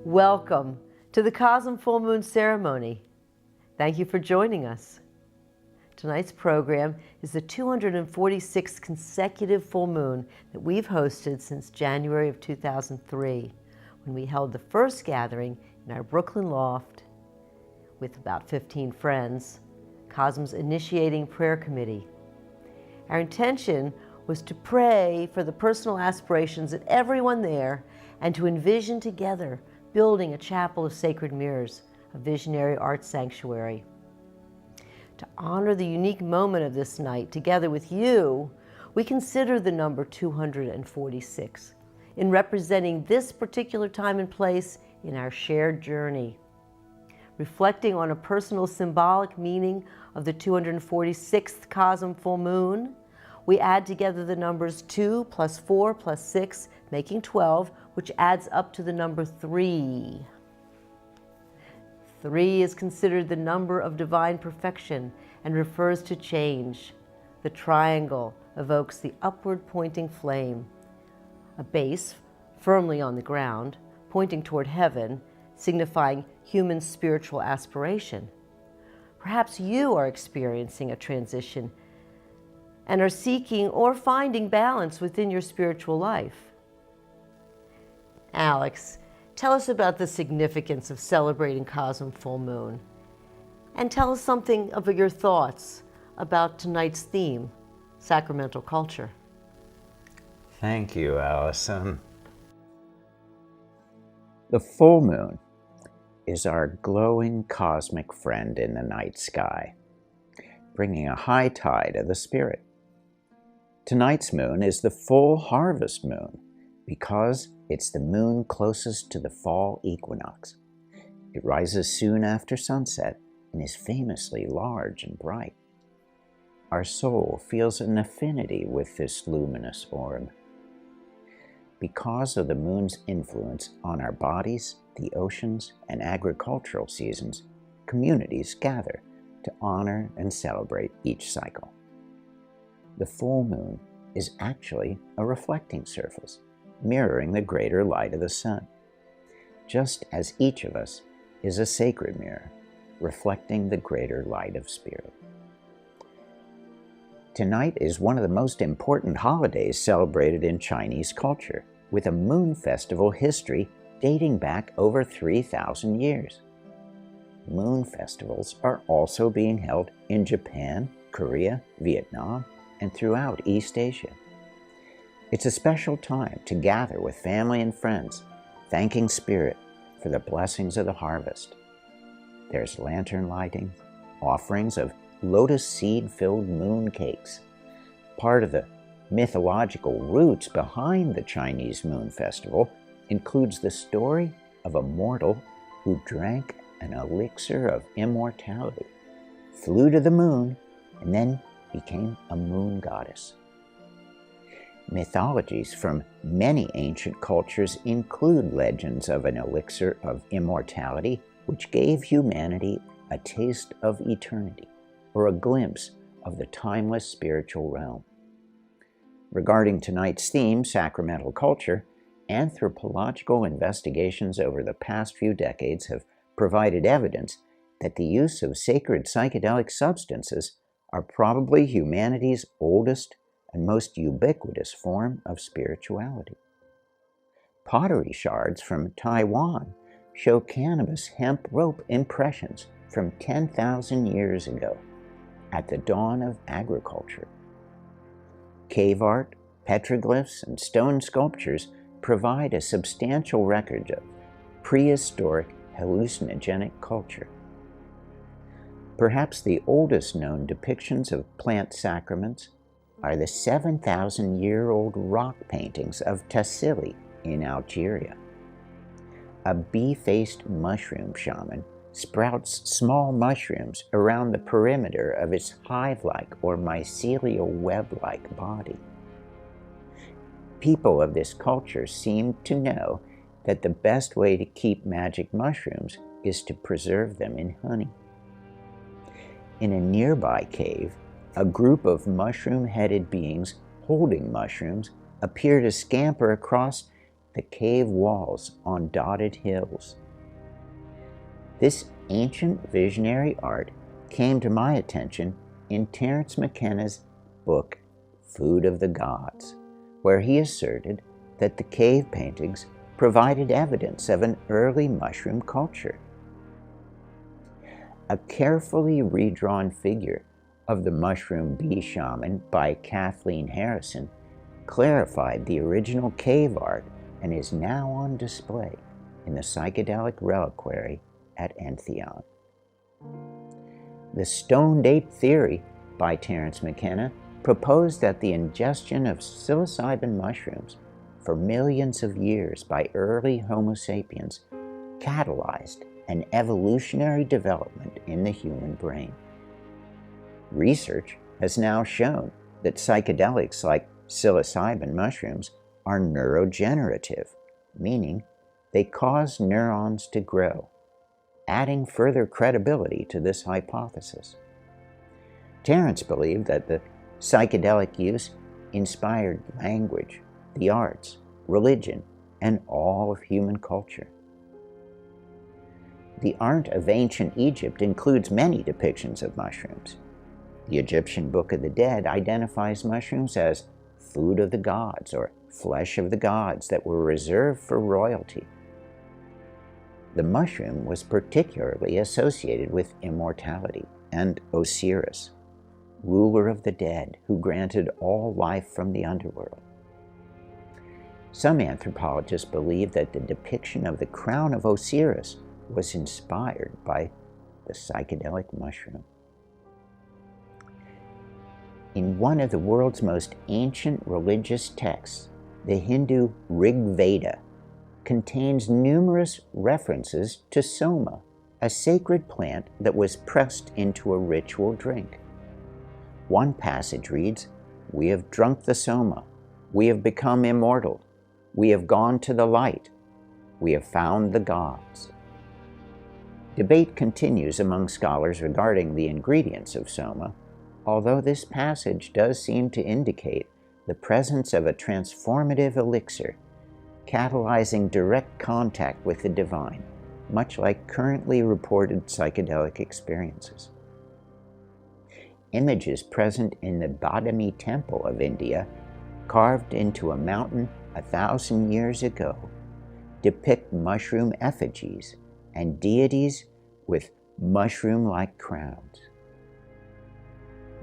Welcome to the CoSM Full Moon Ceremony. Thank you for joining us. Tonight's program is the 246th consecutive full moon that we've hosted since January of 2003, when we held the first gathering in our Brooklyn loft with about 15 friends, CoSM's initiating prayer committee. Our intention was to pray for the personal aspirations of everyone there and to envision together building a chapel of sacred mirrors, a visionary art sanctuary. To honor the unique moment of this night together with you, we consider the number 246 in representing this particular time and place in our shared journey. Reflecting on a personal symbolic meaning of the 246th CoSM full moon, we add together the numbers 2 plus 4 plus 6, making 12, which adds up to the number 3. 3 is considered the number of divine perfection and refers to change. The triangle evokes the upward pointing flame. A base firmly on the ground, pointing toward heaven, signifying human spiritual aspiration. Perhaps you are experiencing a transition and are seeking or finding balance within your spiritual life. Alex, tell us about the significance of celebrating CoSM full moon, and tell us something of your thoughts about tonight's theme, sacramental culture. Thank you, Allyson. The full moon is our glowing cosmic friend in the night sky, bringing a high tide of the spirit. Tonight's moon is the full harvest moon because it's the moon closest to the fall equinox. It rises soon after sunset and is famously large and bright. Our soul feels an affinity with this luminous orb. Because of the moon's influence on our bodies, the oceans, and agricultural seasons, communities gather to honor and celebrate each cycle. The full moon is actually a reflecting surface, mirroring the greater light of the sun, just as each of us is a sacred mirror, reflecting the greater light of spirit. Tonight is one of the most important holidays celebrated in Chinese culture, with a moon festival history dating back over 3,000 years. Moon festivals are also being held in Japan, Korea, Vietnam, and throughout East Asia. It's a special time to gather with family and friends, thanking Spirit for the blessings of the harvest. There's lantern lighting, offerings of lotus seed-filled moon cakes. Part of the mythological roots behind the Chinese Moon Festival includes the story of a mortal who drank an elixir of immortality, flew to the moon, and then became a moon goddess. Mythologies from many ancient cultures include legends of an elixir of immortality which gave humanity a taste of eternity or a glimpse of the timeless spiritual realm. Regarding tonight's theme, sacramental culture, anthropological investigations over the past few decades have provided evidence that the use of sacred psychedelic substances are probably humanity's oldest and most ubiquitous form of spirituality. Pottery shards from Taiwan show cannabis hemp rope impressions from 10,000 years ago, at the dawn of agriculture. Cave art, petroglyphs, and stone sculptures provide a substantial record of prehistoric hallucinogenic culture. Perhaps the oldest known depictions of plant sacraments are the 7,000-year-old rock paintings of Tassili in Algeria. A bee-faced mushroom shaman sprouts small mushrooms around the perimeter of its hive-like or mycelial web-like body. People of this culture seem to know that the best way to keep magic mushrooms is to preserve them in honey. In a nearby cave, a group of mushroom-headed beings holding mushrooms appear to scamper across the cave walls on dotted hills. This ancient visionary art came to my attention in Terence McKenna's book, Food of the Gods, where he asserted that the cave paintings provided evidence of an early mushroom culture. A carefully redrawn figure of the mushroom bee shaman by Kathleen Harrison clarified the original cave art and is now on display in the psychedelic reliquary at Entheon. The stone date theory by Terence McKenna proposed that the ingestion of psilocybin mushrooms for millions of years by early Homo sapiens catalyzed an evolutionary development in the human brain. Research has now shown that psychedelics like psilocybin mushrooms are neurogenerative, meaning they cause neurons to grow, adding further credibility to this hypothesis. Terence believed that the psychedelic use inspired language, the arts, religion, and all of human culture. The art of ancient Egypt includes many depictions of mushrooms. The Egyptian Book of the Dead identifies mushrooms as food of the gods or flesh of the gods that were reserved for royalty. The mushroom was particularly associated with immortality and Osiris, ruler of the dead, who granted all life from the underworld. Some anthropologists believe that the depiction of the crown of Osiris was inspired by the psychedelic mushroom. In one of the world's most ancient religious texts, the Hindu Rig Veda contains numerous references to soma, a sacred plant that was pressed into a ritual drink. One passage reads, "We have drunk the soma, we have become immortal, we have gone to the light, we have found the gods." Debate continues among scholars regarding the ingredients of soma, although this passage does seem to indicate the presence of a transformative elixir, catalyzing direct contact with the divine, much like currently reported psychedelic experiences. Images present in the Badami Temple of India, carved into a mountain 1,000 years ago, depict mushroom effigies and deities with mushroom-like crowns.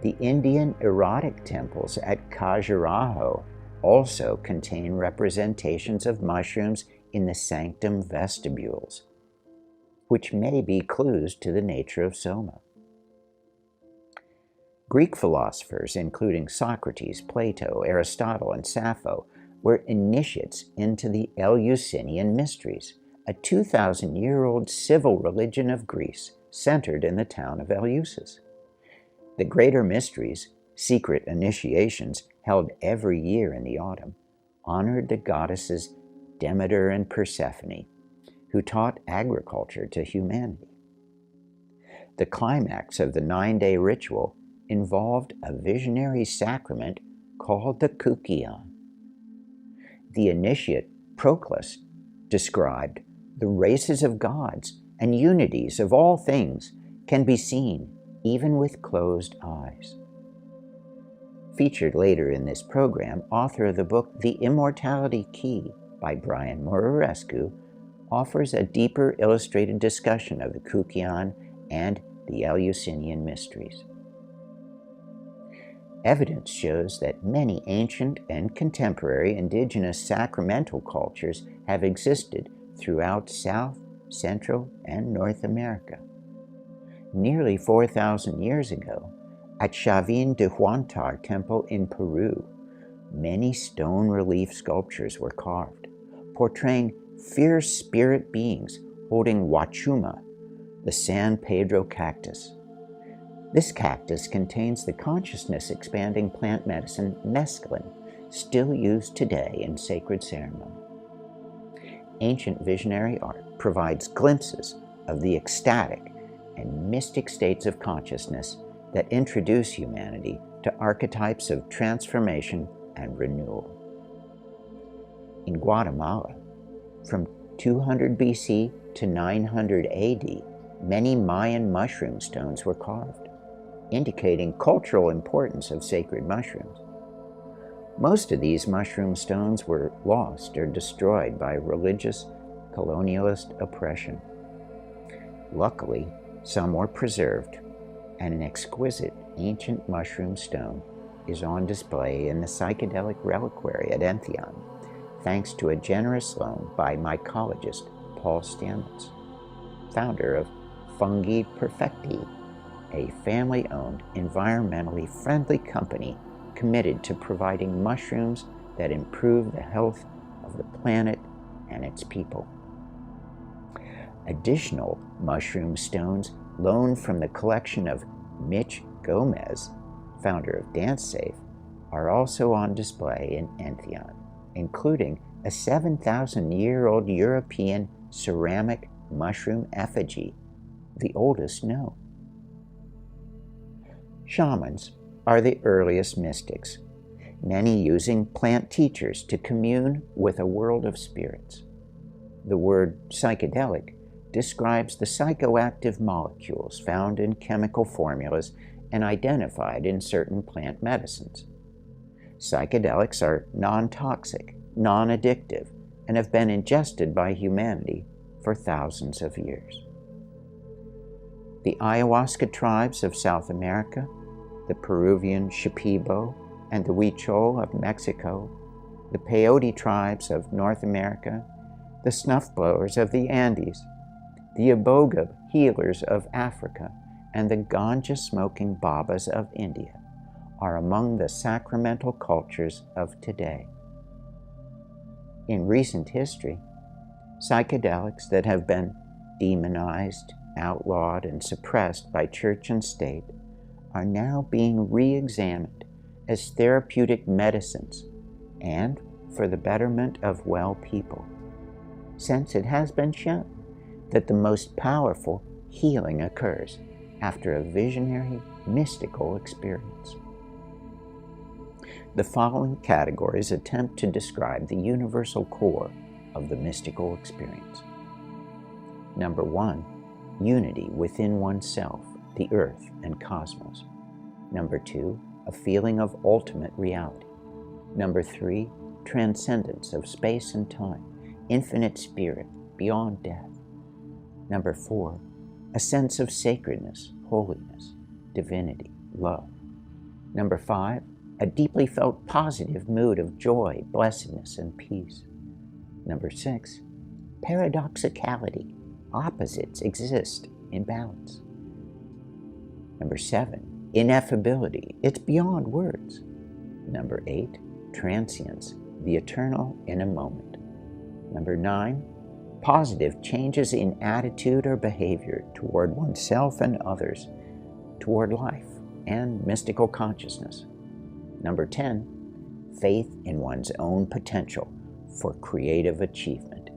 The Indian erotic temples at Khajuraho also contain representations of mushrooms in the sanctum vestibules, which may be clues to the nature of soma. Greek philosophers, including Socrates, Plato, Aristotle, and Sappho, were initiates into the Eleusinian mysteries, a 2,000-year-old civil religion of Greece centered in the town of Eleusis. The greater mysteries, secret initiations held every year in the autumn, honored the goddesses Demeter and Persephone, who taught agriculture to humanity. The climax of the 9-day ritual involved a visionary sacrament called the Kukion. The initiate Proclus described the races of gods and unities of all things can be seen even with closed eyes. Featured later in this program, author of the book The Immortality Key by Brian Murarescu offers a deeper illustrated discussion of the Kukion and the Eleusinian mysteries. Evidence shows that many ancient and contemporary indigenous sacramental cultures have existed throughout South, Central, and North America. Nearly 4,000 years ago, at Chavin de Huantar Temple in Peru, many stone relief sculptures were carved, portraying fierce spirit beings holding huachuma, the San Pedro cactus. This cactus contains the consciousness-expanding plant medicine mescaline, still used today in sacred ceremony. Ancient visionary art provides glimpses of the ecstatic and mystic states of consciousness that introduce humanity to archetypes of transformation and renewal. In Guatemala, From 200 BC to 900 AD, many Mayan mushroom stones were carved, indicating cultural importance of sacred mushrooms. Most of these mushroom stones were lost or destroyed by religious colonialist oppression. Luckily, some were preserved, and an exquisite ancient mushroom stone is on display in the Psychedelic Reliquary at Entheon, thanks to a generous loan by mycologist Paul Stamets, founder of Fungi Perfecti, a family-owned, environmentally friendly company committed to providing mushrooms that improve the health of the planet and its people. Additional mushroom stones loaned from the collection of Mitch Gomez, founder of DanceSafe, are also on display in Entheon, including a 7,000-year-old European ceramic mushroom effigy, the oldest known. Shamans are the earliest mystics, many using plant teachers to commune with a world of spirits. The word psychedelic describes the psychoactive molecules found in chemical formulas and identified in certain plant medicines. Psychedelics are non-toxic, non-addictive, and have been ingested by humanity for thousands of years. The ayahuasca tribes of South America, the Peruvian Shipibo and the Huichol of Mexico, the peyote tribes of North America, the snuff blowers of the Andes, the iboga healers of Africa, and the ganja-smoking Babas of India are among the sacramental cultures of today. In recent history, psychedelics that have been demonized, outlawed, and suppressed by church and state are now being re-examined as therapeutic medicines and for the betterment of well people, since it has been shown that the most powerful healing occurs after a visionary, mystical experience. The following categories attempt to describe the universal core of the mystical experience. Number 1, unity within oneself, the earth and cosmos. Number 2, a feeling of ultimate reality. Number 3, transcendence of space and time, infinite spirit beyond death. Number 4, a sense of sacredness, holiness, divinity, love. Number 5, a deeply felt positive mood of joy, blessedness, and peace. Number 6, paradoxicality. Opposites exist in balance. Number 7, ineffability. It's beyond words. Number 8, transience, the eternal in a moment. Number 9, positive changes in attitude or behavior toward oneself and others, toward life and mystical consciousness. Number 10, faith in one's own potential for creative achievement.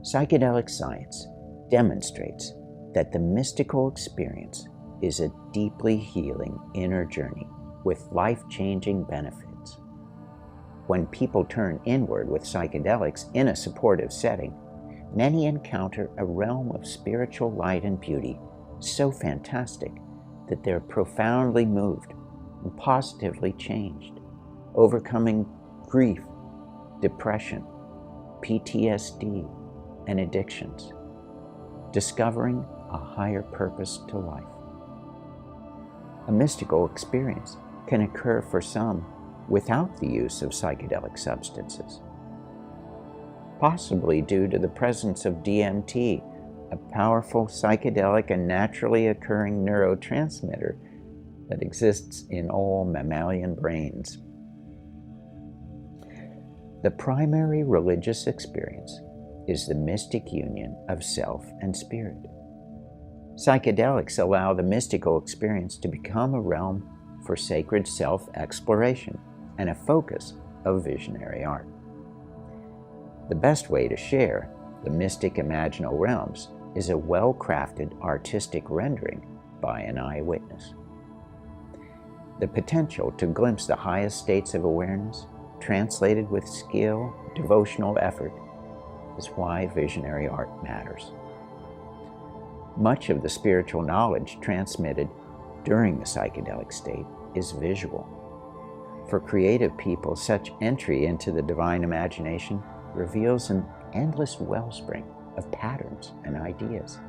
Psychedelic science demonstrates that the mystical experience is a deeply healing inner journey with life-changing benefits. When people turn inward with psychedelics in a supportive setting, many encounter a realm of spiritual light and beauty so fantastic that they're profoundly moved and positively changed, overcoming grief, depression, PTSD, and addictions, discovering a higher purpose to life. A mystical experience can occur for some without the use of psychedelic substances, possibly due to the presence of DMT, a powerful psychedelic and naturally occurring neurotransmitter that exists in all mammalian brains. The primary religious experience is the mystic union of self and spirit. Psychedelics allow the mystical experience to become a realm for sacred self-exploration and a focus of visionary art. The best way to share the mystic imaginal realms is a well-crafted artistic rendering by an eyewitness. The potential to glimpse the highest states of awareness translated with skill, devotional effort, is why visionary art matters. Much of the spiritual knowledge transmitted during the psychedelic state is visual. For creative people, such entry into the divine imagination reveals an endless wellspring of patterns and ideas.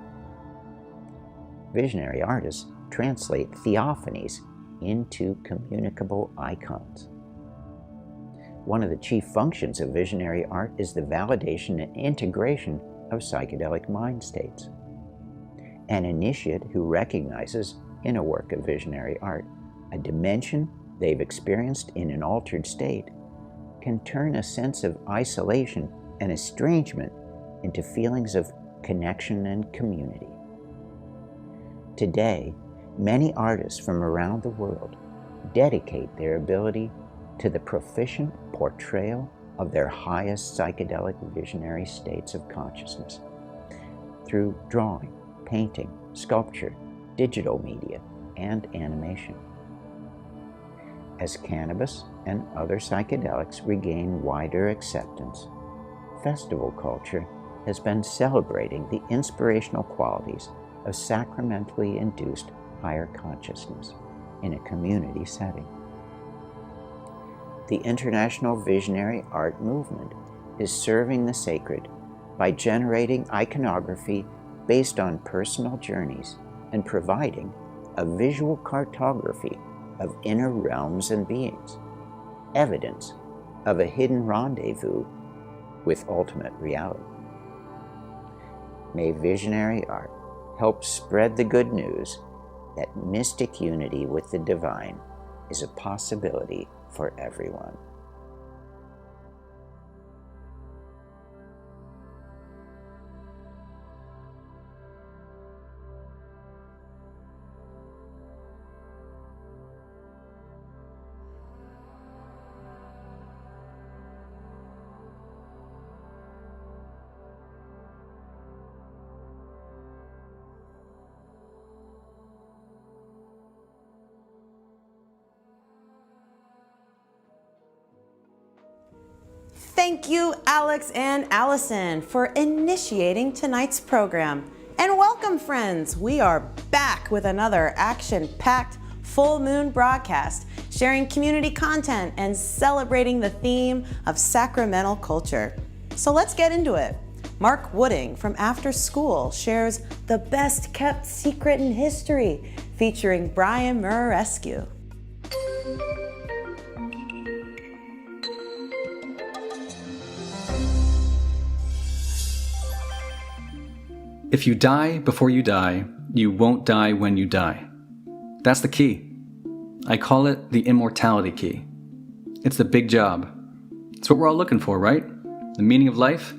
Visionary artists translate theophanies into communicable icons. One of the chief functions of visionary art is the validation and integration of psychedelic mind states. An initiate who recognizes in a work of visionary art a dimension they've experienced in an altered state can turn a sense of isolation and estrangement into feelings of connection and community. Today, many artists from around the world dedicate their ability to the proficient portrayal of their highest psychedelic visionary states of consciousness through drawing, painting, sculpture, digital media, and animation. As cannabis and other psychedelics regain wider acceptance, festival culture has been celebrating the inspirational qualities of sacramentally induced higher consciousness in a community setting. The international visionary art movement is serving the sacred by generating iconography based on personal journeys and providing a visual cartography of inner realms and beings, evidence of a hidden rendezvous with ultimate reality. May visionary art help spread the good news that mystic unity with the divine is a possibility for everyone. Thank you, Alex and Allyson, for initiating tonight's program. And welcome, friends. We are back with another action-packed full moon broadcast, sharing community content and celebrating the theme of sacramental culture. So let's get into it. Mark Wooding from After Skool shares the best kept secret in history, featuring Brian Murescu. If you die before you die, you won't die when you die. That's the key. I call it the immortality key. It's the big job. It's what we're all looking for, right? The meaning of life?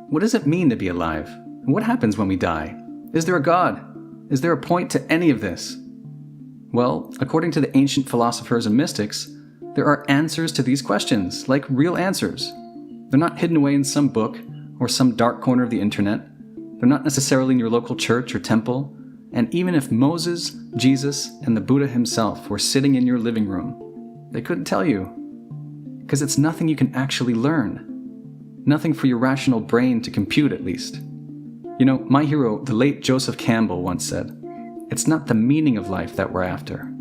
What does it mean to be alive? And what happens when we die? Is there a God? Is there a point to any of this? Well, according to the ancient philosophers and mystics, there are answers to these questions, like real answers. They're not hidden away in some book or some dark corner of the internet. They're not necessarily in your local church or temple, and even if Moses, Jesus, and the Buddha himself were sitting in your living room, they couldn't tell you. Because it's nothing you can actually learn. Nothing for your rational brain to compute, at least. You know, my hero, the late Joseph Campbell, once said, "It's not the meaning of life that we're after."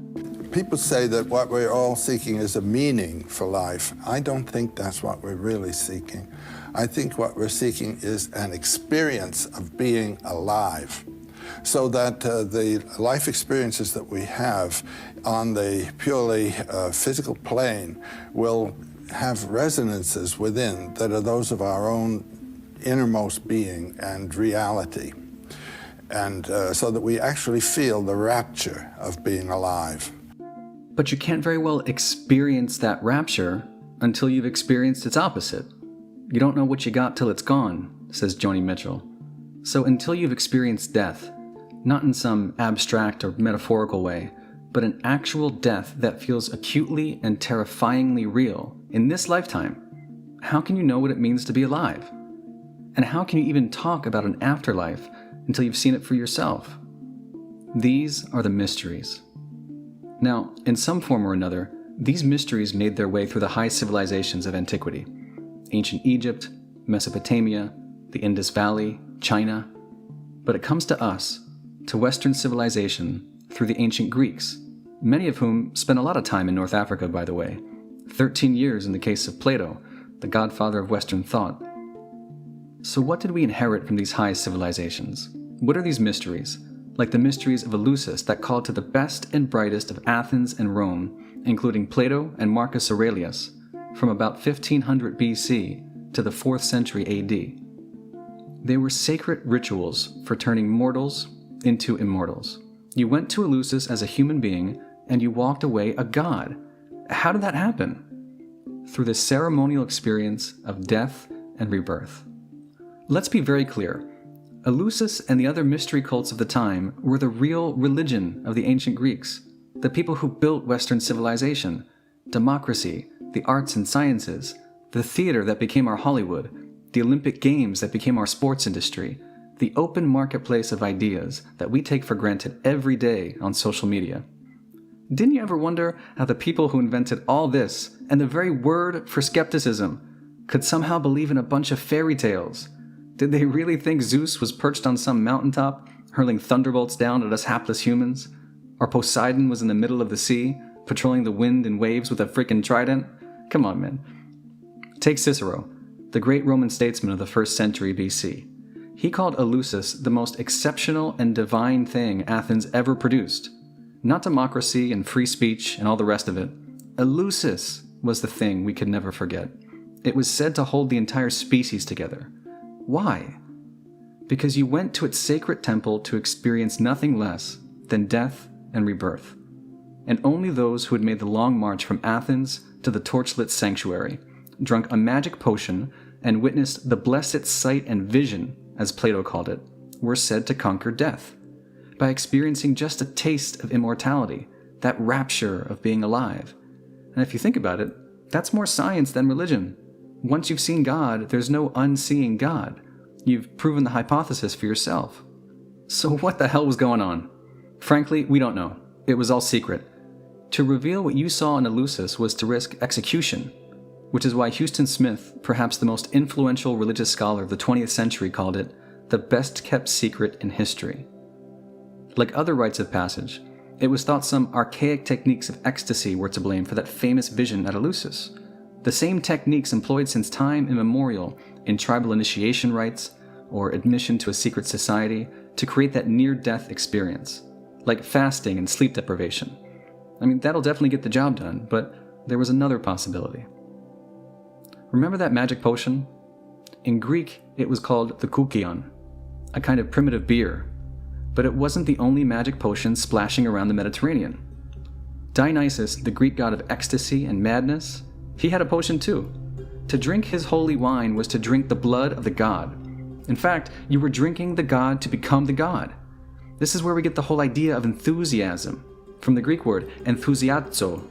People say that what we're all seeking is a meaning for life. I don't think that's what we're really seeking. I think what we're seeking is an experience of being alive, so that the life experiences that we have on the purely physical plane will have resonances within that are those of our own innermost being and reality, and so that we actually feel the rapture of being alive. But you can't very well experience that rapture until you've experienced its opposite. You don't know what you got till it's gone, says Joni Mitchell. So until you've experienced death, not in some abstract or metaphorical way, but an actual death that feels acutely and terrifyingly real in this lifetime, how can you know what it means to be alive? And how can you even talk about an afterlife until you've seen it for yourself? These are the mysteries. Now, in some form or another, These mysteries made their way through the high civilizations of antiquity: ancient Egypt, Mesopotamia, the Indus Valley, China. But it comes to us, to Western civilization, through the ancient Greeks, many of whom spent a lot of time in North Africa, by the way. 13 years in the case of Plato, the godfather of Western thought. So what did we inherit from these high civilizations? What are these mysteries? Like the mysteries of Eleusis that called to the best and brightest of Athens and Rome, including Plato and Marcus Aurelius, from about 1500 BC to the 4th century AD. They were sacred rituals for turning mortals into immortals. You went to Eleusis as a human being, and you walked away a god. How did that happen? Through the ceremonial experience of death and rebirth. Let's be very clear. Eleusis and the other mystery cults of the time were the real religion of the ancient Greeks, the people who built Western civilization, democracy, the arts and sciences, the theater that became our Hollywood, the Olympic Games that became our sports industry, the open marketplace of ideas that we take for granted every day on social media. Didn't you ever wonder how the people who invented all this, and the very word for skepticism, could somehow believe in a bunch of fairy tales? Did they really think Zeus was perched on some mountaintop, hurling thunderbolts down at us hapless humans? Or Poseidon was in the middle of the sea, patrolling the wind and waves with a freaking trident? Come on, man. Take Cicero, the great Roman statesman of the 1st century BC. He called Eleusis the most exceptional and divine thing Athens ever produced. Not democracy and free speech and all the rest of it. Eleusis was the thing we could never forget. It was said to hold the entire species together. Why? Because you went to its sacred temple to experience nothing less than death and rebirth. And only those who had made the long march from Athens to the torchlit sanctuary, drunk a magic potion, and witnessed the blessed sight and vision, as Plato called it, were said to conquer death. By experiencing just a taste of immortality, that rapture of being alive. And if you think about it, that's more science than religion. Once you've seen God, there's no unseeing God. You've proven the hypothesis for yourself. So what the hell was going on? Frankly, we don't know. It was all secret. To reveal what you saw in Eleusis was to risk execution, which is why Houston Smith, perhaps the most influential religious scholar of the 20th century, called it the best-kept secret in history. Like other rites of passage, it was thought some archaic techniques of ecstasy were to blame for that famous vision at Eleusis. The same techniques employed since time immemorial in tribal initiation rites or admission to a secret society to create that near-death experience, like fasting and sleep deprivation. I mean, that'll definitely get the job done, but there was another possibility. Remember that magic potion? In Greek, it was called the koukion, a kind of primitive beer, but it wasn't the only magic potion splashing around the Mediterranean. Dionysus, the Greek god of ecstasy and madness, he had a potion too. To drink his holy wine was to drink the blood of the god. In fact, you were drinking the god to become the god. This is where we get the whole idea of enthusiasm, from the Greek word enthusiazo.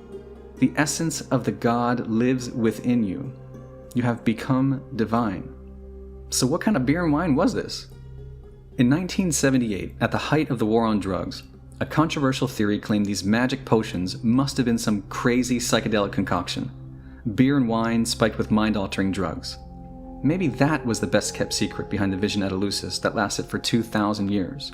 The essence of the god lives within you. You have become divine. So what kind of beer and wine was this? In 1978, at the height of the war on drugs, a controversial theory claimed these magic potions must have been some crazy psychedelic concoction. Beer and wine spiked with mind-altering drugs. Maybe that was the best-kept secret behind the vision at Eleusis that lasted for 2,000 years.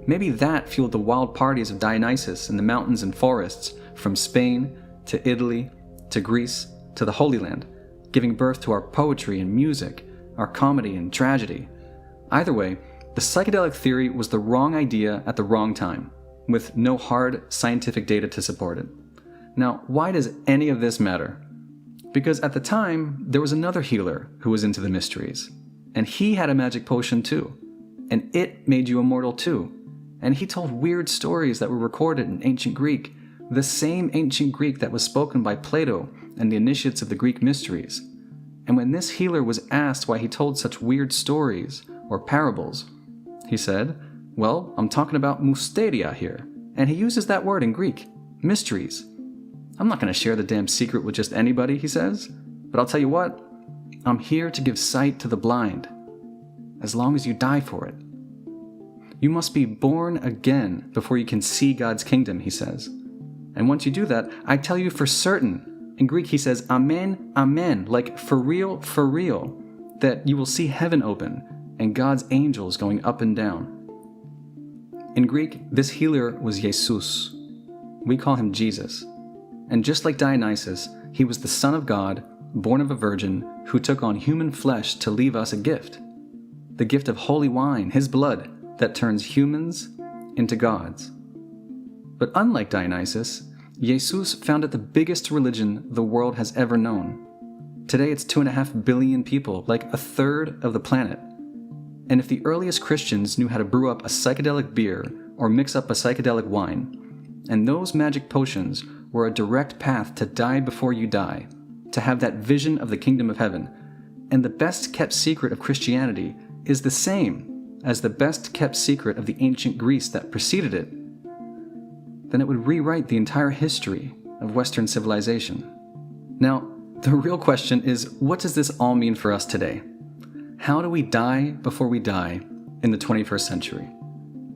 Maybe that fueled the wild parties of Dionysus in the mountains and forests from Spain to Italy to Greece to the Holy Land, giving birth to our poetry and music, our comedy and tragedy. Either way, the psychedelic theory was the wrong idea at the wrong time, with no hard scientific data to support it. Now, why does any of this matter? Because at the time, there was another healer who was into the mysteries, and he had a magic potion too, and it made you immortal too, and he told weird stories that were recorded in ancient Greek, the same ancient Greek that was spoken by Plato and the initiates of the Greek mysteries. And when this healer was asked why he told such weird stories or parables, he said, well, I'm talking about mysteria here, and he uses that word in Greek, mysteries. I'm not going to share the damn secret with just anybody, he says, but I'll tell you what, I'm here to give sight to the blind, as long as you die for it. You must be born again before you can see God's kingdom, he says. And once you do that, I tell you for certain, in Greek he says, Amen, Amen, like for real, that you will see heaven open and God's angels going up and down. In Greek, this healer was Jesus. We call him Jesus. And just like Dionysus, he was the Son of God, born of a virgin, who took on human flesh to leave us a gift. The gift of holy wine, his blood, that turns humans into gods. But unlike Dionysus, Jesus founded the biggest religion the world has ever known. Today it's 2.5 billion people, like a third of the planet. And if the earliest Christians knew how to brew up a psychedelic beer or mix up a psychedelic wine, and those magic potions were a direct path to die before you die, to have that vision of the kingdom of heaven, and the best kept secret of Christianity is the same as the best kept secret of the ancient Greece that preceded it, then it would rewrite the entire history of Western civilization. Now, the real question is, what does this all mean for us today? How do we die before we die in the 21st century?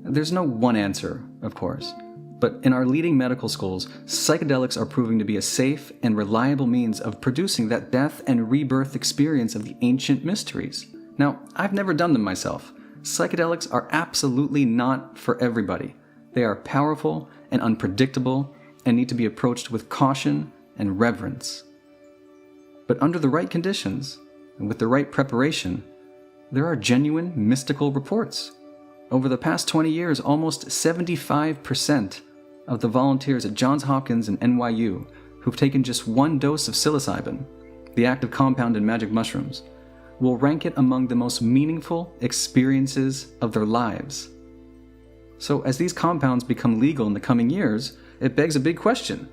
There's no one answer, of course, but in our leading medical schools, psychedelics are proving to be a safe and reliable means of producing that death and rebirth experience of the ancient mysteries. Now, I've never done them myself. Psychedelics are absolutely not for everybody. They are powerful and unpredictable and need to be approached with caution and reverence. But under the right conditions and with the right preparation, there are genuine mystical reports. Over the past 20 years, almost 75% of the volunteers at Johns Hopkins and NYU who've taken just one dose of psilocybin, the active compound in magic mushrooms, will rank it among the most meaningful experiences of their lives. So as these compounds become legal in the coming years, it begs a big question.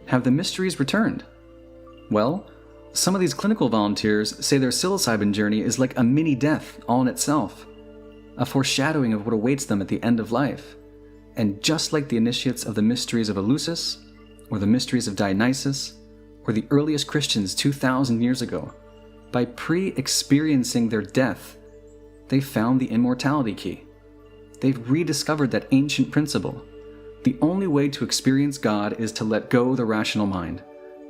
Have the mysteries returned? Well, some of these clinical volunteers say their psilocybin journey is like a mini-death all in itself, a foreshadowing of what awaits them at the end of life. And just like the initiates of the mysteries of Eleusis, or the mysteries of Dionysus, or the earliest Christians 2,000 years ago, by pre-experiencing their death, they found the immortality key. They've rediscovered that ancient principle. The only way to experience God is to let go the rational mind.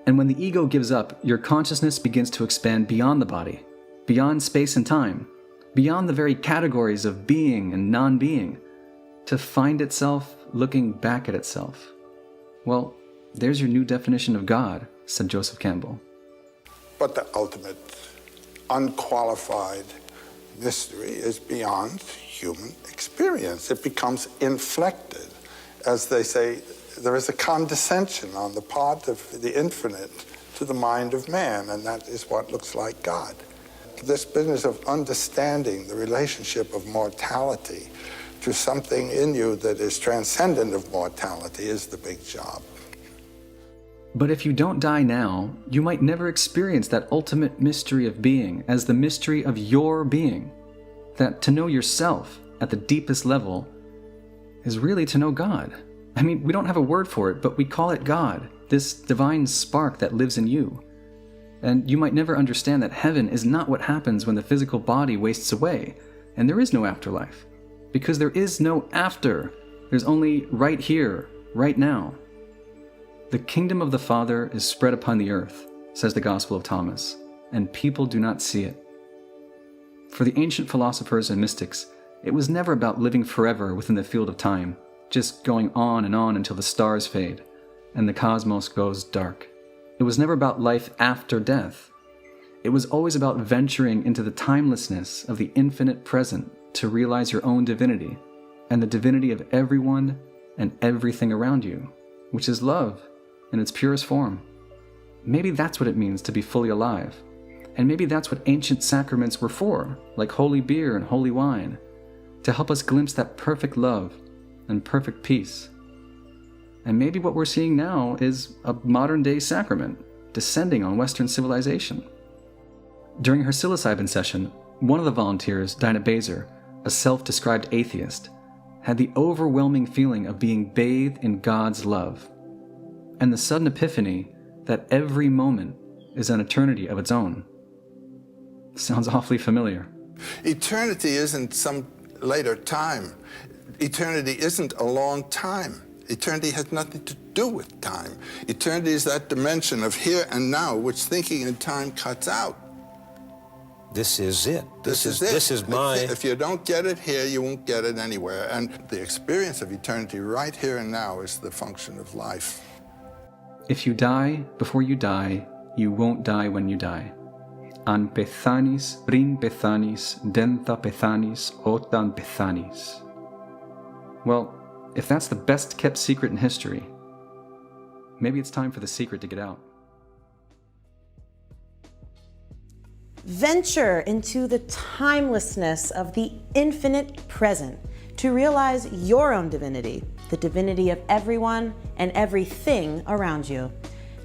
And when the ego gives up, your consciousness begins to expand beyond the body, beyond space and time, beyond the very categories of being and non-being, to find itself looking back at itself. Well, there's your new definition of God, said Joseph Campbell. But the ultimate, unqualified mystery is beyond human experience. It becomes inflected. As they say, there is a condescension on the part of the infinite to the mind of man, and that is what looks like God. This business of understanding the relationship of mortality to something in you that is transcendent of mortality is the big job. But if you don't die now, you might never experience that ultimate mystery of being as the mystery of your being. That to know yourself at the deepest level is really to know God. I mean, we don't have a word for it, but we call it God, this divine spark that lives in you. And you might never understand that heaven is not what happens when the physical body wastes away, and there is no afterlife. Because there is no after. There's only right here, right now. The kingdom of the Father is spread upon the earth, says the Gospel of Thomas, and people do not see it. For the ancient philosophers and mystics, it was never about living forever within the field of time, just going on and on until the stars fade and the cosmos goes dark. It was never about life after death. It was always about venturing into the timelessness of the infinite present to realize your own divinity and the divinity of everyone and everything around you, which is love in its purest form. Maybe that's what it means to be fully alive. And maybe that's what ancient sacraments were for, like holy beer and holy wine, to help us glimpse that perfect love and perfect peace. And maybe what we're seeing now is a modern-day sacrament descending on Western civilization. During her psilocybin session, one of the volunteers, Dinah Baser, a self-described atheist, had the overwhelming feeling of being bathed in God's love, and the sudden epiphany that every moment is an eternity of its own. Sounds awfully familiar. Eternity isn't some later time. Eternity isn't a long time. Eternity has nothing to do with time. Eternity is that dimension of here and now, which thinking in time cuts out. This is it. This is my... If you don't get it here, you won't get it anywhere. And the experience of eternity right here and now is the function of life. If you die before you die, you won't die when you die. An pethanis, prin pethanis, dentha pethanis, otan pethanis. Well, if that's the best kept secret in history, maybe it's time for the secret to get out. Venture into the timelessness of the infinite present to realize your own divinity, the divinity of everyone and everything around you.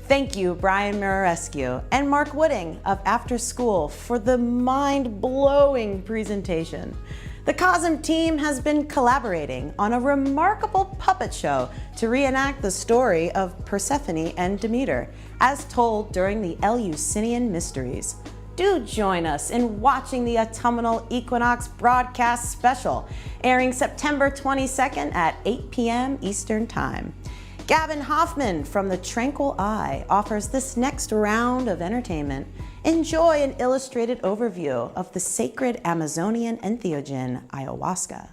Thank you, Brian Mirarescu and Mark Wooding of After Skool for the mind-blowing presentation. The CoSM team has been collaborating on a remarkable puppet show to reenact the story of Persephone and Demeter, as told during the Eleusinian Mysteries. Do join us in watching the Autumnal Equinox broadcast special, airing September 22nd at 8 p.m. Eastern Time. Gavin Hoffman from the Tranquil Eye offers this next round of entertainment. Enjoy an illustrated overview of the sacred Amazonian entheogen, ayahuasca.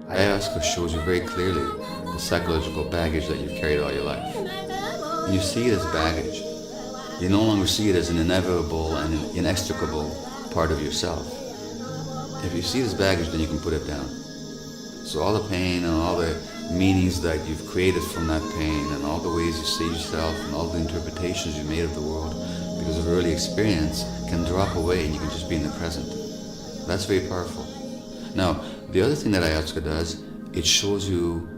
Ayahuasca shows you very clearly the psychological baggage that you've carried all your life. You see it as baggage. You no longer see it as an inevitable and an inextricable part of yourself. If you see it as baggage, then you can put it down. So all the pain and all the meanings that you've created from that pain and all the ways you see yourself and all the interpretations you made of the world because of early experience can drop away and you can just be in the present. That's very powerful. Now, the other thing that ayahuasca does, it shows you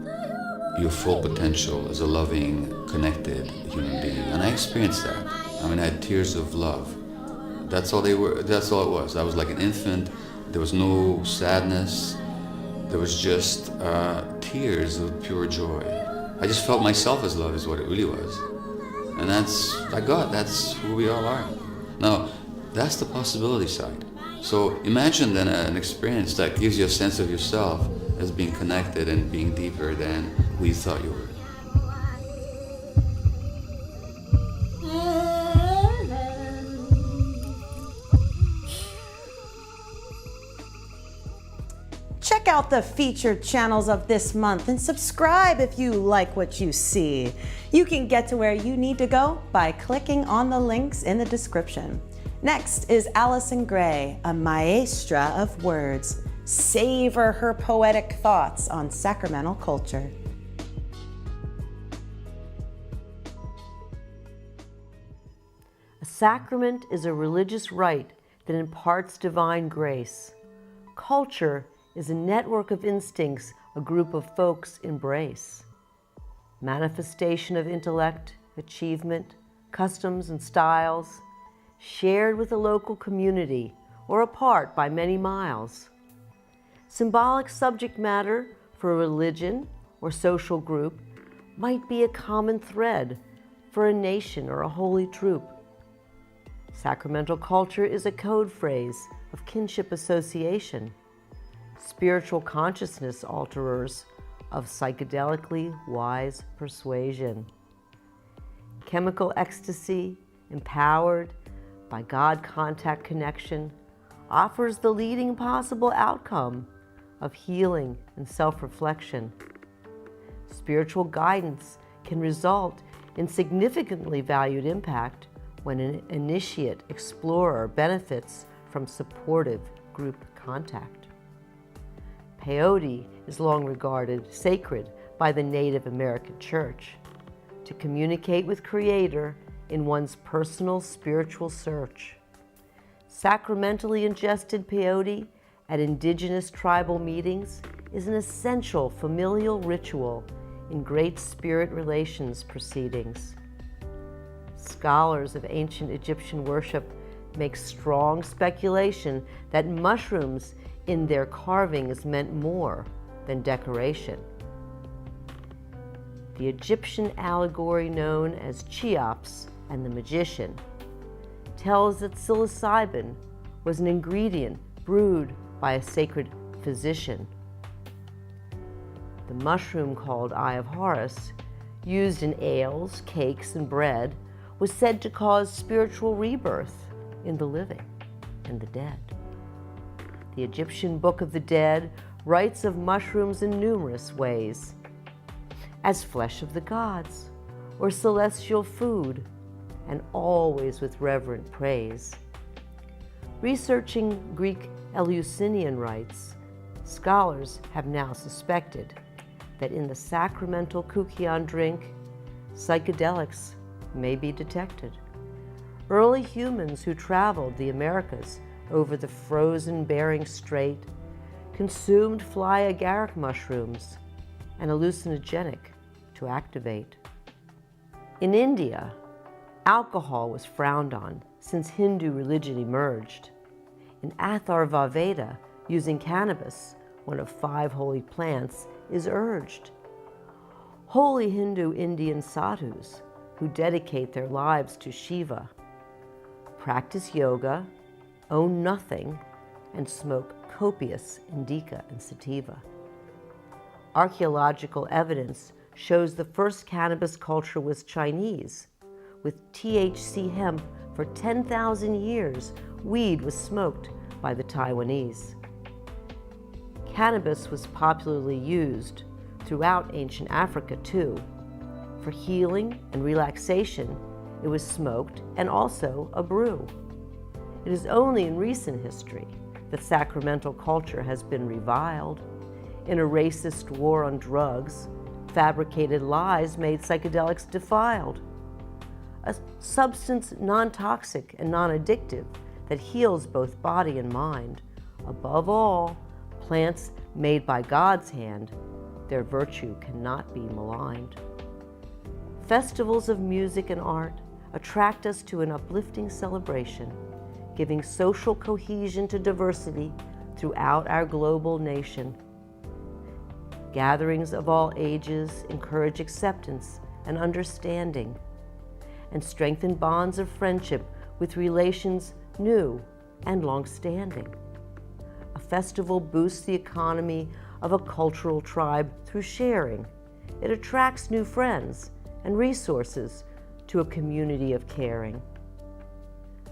your full potential as a loving, connected human being. And I experienced that. I mean, I had tears of love. That's all they were. That's all it was. I was like an infant. There was no sadness. There was just tears of pure joy. I just felt myself as love is what it really was. And that's, like God, that's who we all are. Now, that's the possibility side. So imagine then an experience that gives you a sense of yourself as being connected and being deeper than who you thought you were. Check out the featured channels of this month and subscribe if you like what you see. You can get to where you need to go by clicking on the links in the description. Next is Allyson Grey, a maestra of words. Savor her poetic thoughts on sacramental culture. A sacrament is a religious rite that imparts divine grace. Culture is a network of instincts a group of folks embrace. Manifestation of intellect, achievement, customs and styles, shared with a local community or apart by many miles. Symbolic subject matter for a religion or social group might be a common thread for a nation or a holy troop. Sacramental culture is a code phrase of kinship association, spiritual consciousness alterers of psychedelically wise persuasion. Chemical ecstasy, empowered by God contact connection, offers the leading possible outcome of healing and self-reflection. Spiritual guidance can result in significantly valued impact when an initiate explorer benefits from supportive group contact. Peyote is long regarded sacred by the Native American Church, to communicate with Creator in one's personal spiritual search. Sacramentally ingested peyote at indigenous tribal meetings is an essential familial ritual in Great Spirit relations proceedings. Scholars of ancient Egyptian worship make strong speculation that mushrooms in their carvings meant more than decoration. The Egyptian allegory known as Cheops and the Magician tells that psilocybin was an ingredient brewed by a sacred physician. The mushroom called Eye of Horus, used in ales, cakes, and bread, was said to cause spiritual rebirth in the living and the dead. The Egyptian Book of the Dead writes of mushrooms in numerous ways, as flesh of the gods or celestial food, and always with reverent praise. Researching Greek Eleusinian rites, scholars have now suspected that in the sacramental kukion drink, psychedelics may be detected. Early humans who traveled the Americas over the frozen Bering Strait consumed fly agaric mushrooms, an hallucinogenic to activate. In India, alcohol was frowned on since Hindu religion emerged. In Atharva Veda, using cannabis, one of 5 holy plants, is urged. Holy Hindu Indian sadhus, who dedicate their lives to Shiva, practice yoga, own nothing, and smoke copious indica and sativa. Archaeological evidence shows the first cannabis culture was Chinese. With THC hemp for 10,000 years, weed was smoked by the Taiwanese. Cannabis was popularly used throughout ancient Africa too. For healing and relaxation, it was smoked and also a brew. It is only in recent history that sacramental culture has been reviled. In a racist war on drugs, fabricated lies made psychedelics defiled. A substance non-toxic and non-addictive that heals both body and mind. Above all, plants made by God's hand, their virtue cannot be maligned. Festivals of music and art attract us to an uplifting celebration, giving social cohesion to diversity throughout our global nation. Gatherings of all ages encourage acceptance and understanding, and strengthen bonds of friendship with relations new and long-standing. A festival boosts the economy of a cultural tribe through sharing. It attracts new friends and resources to a community of caring.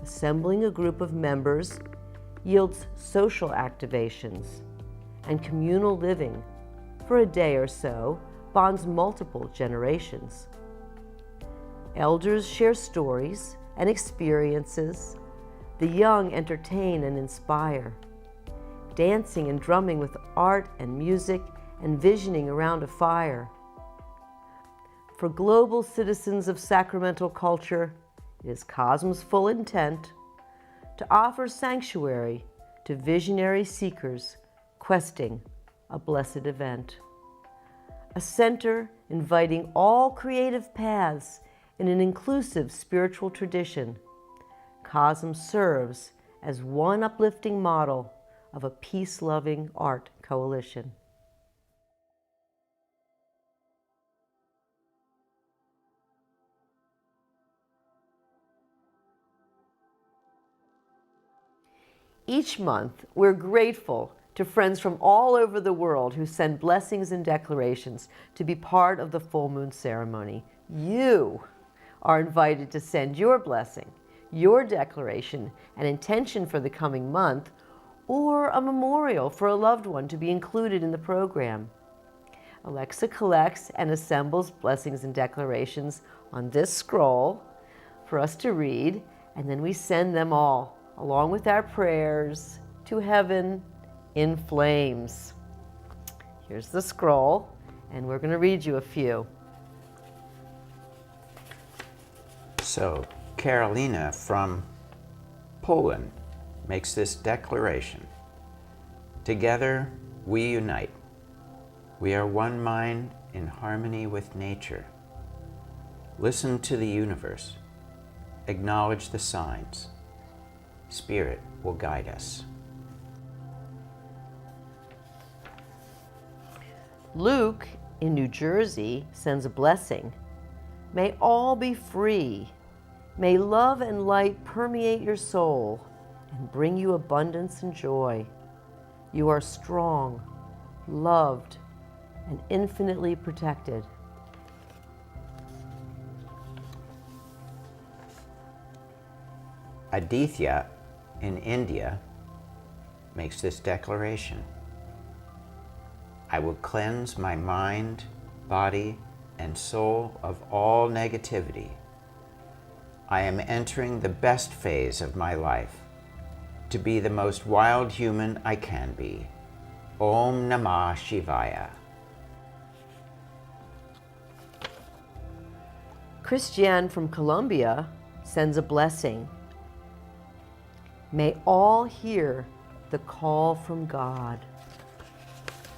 Assembling a group of members yields social activations, and communal living for a day or so bonds multiple generations. Elders share stories and experiences. The young entertain and inspire. Dancing and drumming with art and music and visioning around a fire. For global citizens of sacramental culture, it is CoSM's full intent to offer sanctuary to visionary seekers questing a blessed event. A center inviting all creative paths in an inclusive spiritual tradition. CoSM serves as one uplifting model of a peace-loving art coalition. Each month, we're grateful to friends from all over the world who send blessings and declarations to be part of the full moon ceremony. You are invited to send your blessing, your declaration, an intention for the coming month, or a memorial for a loved one to be included in the program. Alexa collects and assembles blessings and declarations on this scroll for us to read, and then we send them all, along with our prayers, to heaven in flames. Here's the scroll, and we're going to read you a few. So, Carolina from Poland makes this declaration. Together we unite. We are one mind in harmony with nature. Listen to the universe. Acknowledge the signs. Spirit will guide us. Luke in New Jersey sends a blessing. May all be free. May love and light permeate your soul and bring you abundance and joy. You are strong, loved, and infinitely protected. Aditya in India makes this declaration. I will cleanse my mind, body, and soul of all negativity. I am entering the best phase of my life, to be the most wild human I can be. Om Namah Shivaya. Christiane from Colombia sends a blessing. May all hear the call from God.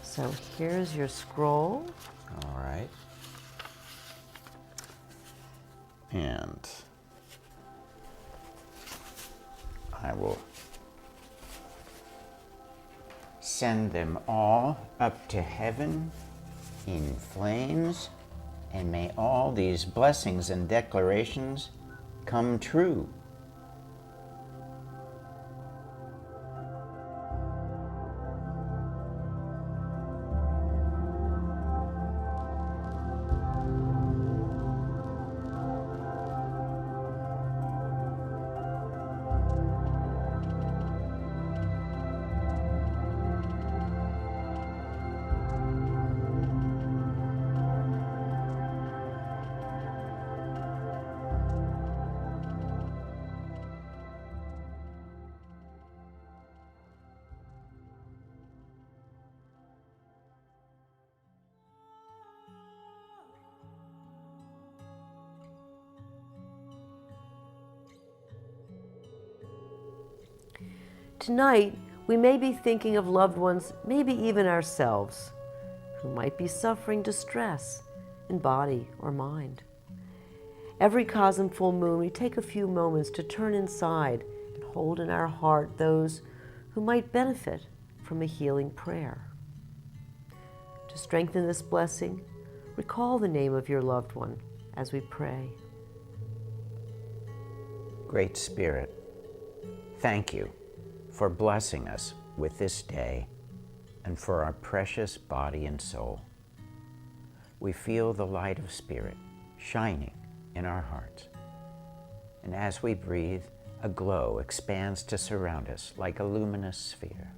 So here's your scroll. All right. And I will send them all up to heaven in flames, and may all these blessings and declarations come true. Tonight, we may be thinking of loved ones, maybe even ourselves, who might be suffering distress in body or mind. Every CoSM full moon, we take a few moments to turn inside and hold in our heart those who might benefit from a healing prayer. To strengthen this blessing, recall the name of your loved one as we pray. Great Spirit, thank you for blessing us with this day and for our precious body and soul. We feel the light of Spirit shining in our hearts. And as we breathe, a glow expands to surround us like a luminous sphere.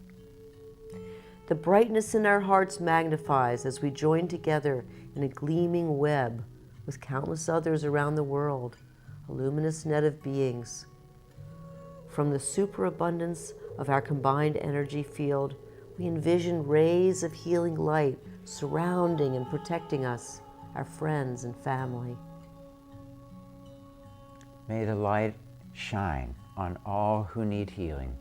The brightness in our hearts magnifies as we join together in a gleaming web with countless others around the world, a luminous net of beings. From the superabundance of our combined energy field, we envision rays of healing light surrounding and protecting us, our friends and family. May the light shine on all who need healing.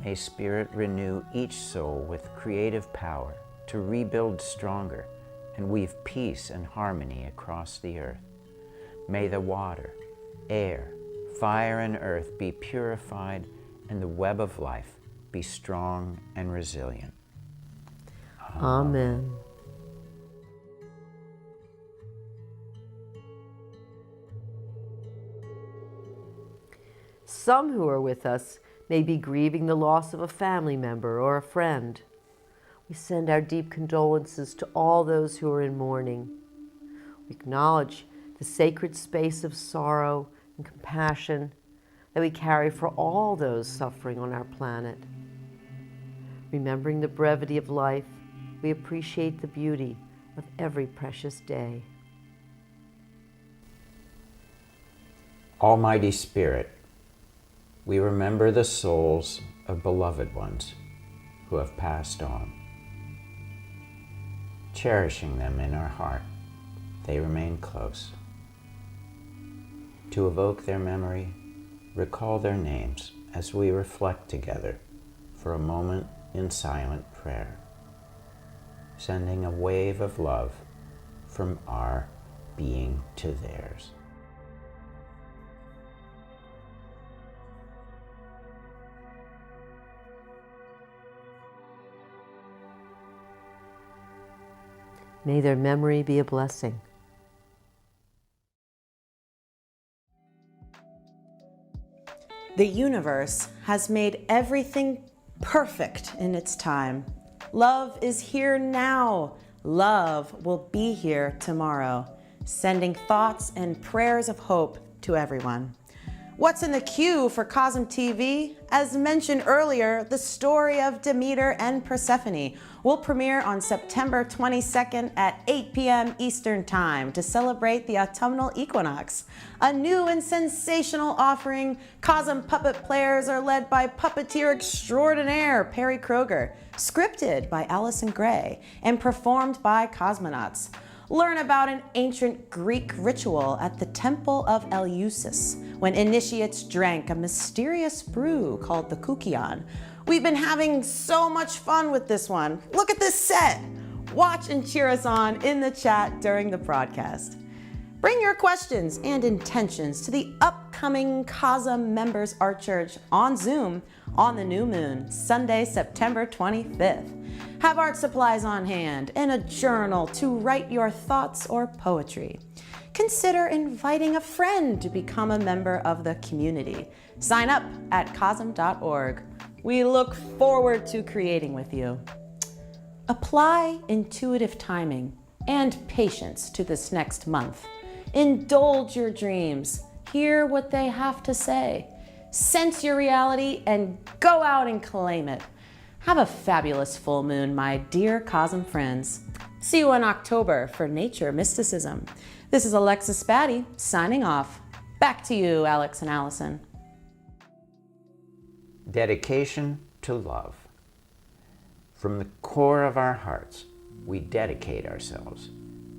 May Spirit renew each soul with creative power to rebuild stronger and weave peace and harmony across the earth. May the water, air, fire, and earth be purified and the web of life be strong and resilient. Amen. Some who are with us may be grieving the loss of a family member or a friend. We send our deep condolences to all those who are in mourning. We acknowledge the sacred space of sorrow and compassion that we carry for all those suffering on our planet. Remembering the brevity of life, we appreciate the beauty of every precious day. Almighty Spirit, we remember the souls of beloved ones who have passed on. Cherishing them in our heart, they remain close. To evoke their memory, recall their names as we reflect together for a moment in silent prayer, sending a wave of love from our being to theirs. May their memory be a blessing. The universe has made everything perfect in its time. Love is here now. Love will be here tomorrow. Sending thoughts and prayers of hope to everyone. What's in the queue for CoSM TV? As mentioned earlier, the story of Demeter and Persephone will premiere on September 22nd at 8 p.m. Eastern Time to celebrate the autumnal equinox. A new and sensational offering. CoSM puppet players are led by puppeteer extraordinaire Perry Kroger, scripted by Allyson Grey, and performed by cosmonauts. Learn about an ancient Greek ritual at the Temple of Eleusis, when initiates drank a mysterious brew called the Koukion. We've been having so much fun with this one. Look at this set. Watch and cheer us on in the chat during the broadcast. Bring your questions and intentions to the upcoming CoSM Members Art Church on Zoom on the new moon, Sunday, September 25th. Have art supplies on hand and a journal to write your thoughts or poetry. Consider inviting a friend to become a member of the community. Sign up at CoSM.org. We look forward to creating with you. Apply intuitive timing and patience to this next month. Indulge your dreams. Hear what they have to say. Sense your reality and go out and claim it. Have a fabulous full moon, my dear CoSM friends. See you in October for Nature Mysticism. This is Alexis Spatty signing off. Back to you, Alex and Allison. Dedication to love. From the core of our hearts, we dedicate ourselves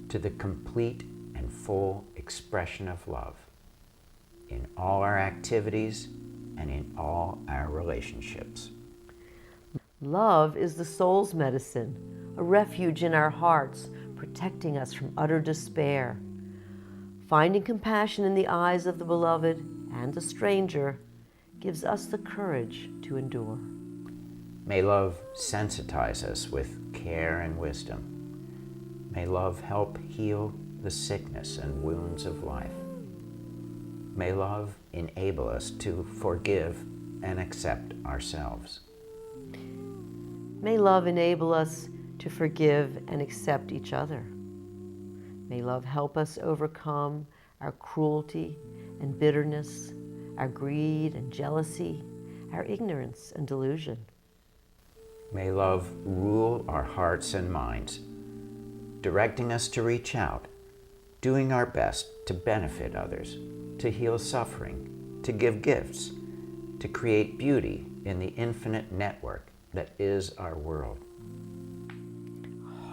to the complete and full expression of love in all our activities and in all our relationships. Love is the soul's medicine, a refuge in our hearts, protecting us from utter despair. Finding compassion in the eyes of the beloved and the stranger gives us the courage to endure. May love sensitize us with care and wisdom. May love help heal the sickness and wounds of life. May love enable us to forgive and accept ourselves. May love enable us to forgive and accept each other. May love help us overcome our cruelty and bitterness, our greed and jealousy, our ignorance and delusion. May love rule our hearts and minds, directing us to reach out, doing our best to benefit others, to heal suffering, to give gifts, to create beauty in the infinite network that is our world.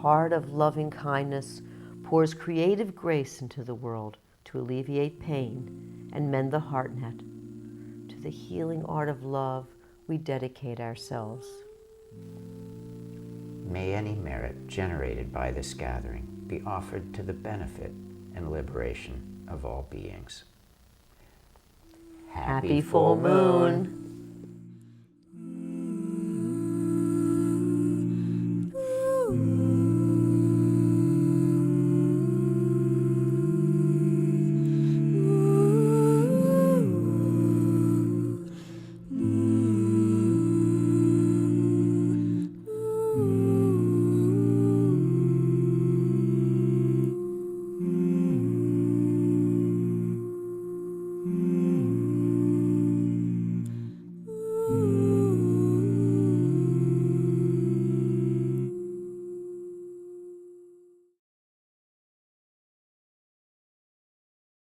Heart of loving kindness pours creative grace into the world to alleviate pain and mend the heart net. To the healing art of love, we dedicate ourselves. May any merit generated by this gathering be offered to the benefit and liberation of all beings. Happy full moon!